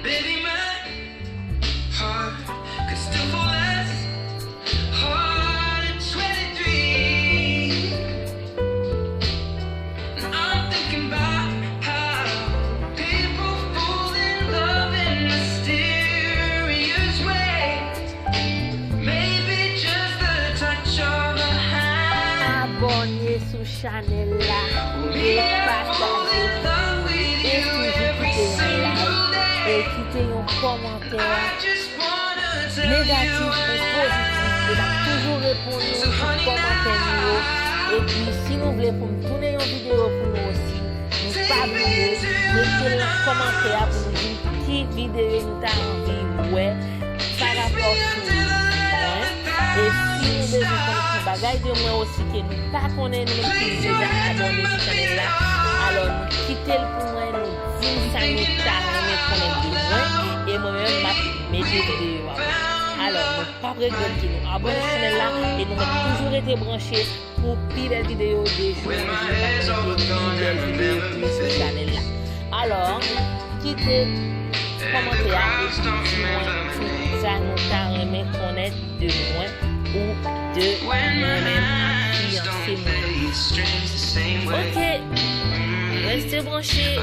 baby, my heart could still fall as hard at 23. And I'm thinking about how people fall in love in mysterious ways. Maybe just the touch of a hand. Abonnez sur channel là et partagez et toujours quittez un commentaire négatif ou positif. Il a toujours répondu aux commentaires. Et puis si nous voulons pour tourner une vidéo pour nous aussi, nous pas oublier mettez un commentaire pour nous dire qui vidéo nous t'a envie ouais par rapport sur et si nous devons connaître bagaille de moi aussi que nous pas connaître nous qui déjà abonnés sur chaîne là alors nous quitter le pour moi nous dire ça nous t'a connaître besoin et moi-même m'a mettre vidéo alors nous pas regretter nous abonner sur chaîne là et nous avons toujours été branchés pour plus de vidéos des jours sur chaîne là alors quittez commentaire et ça nous t'a aimé connaître de moi ou de moi-même fiancé. Ok, restez branchés.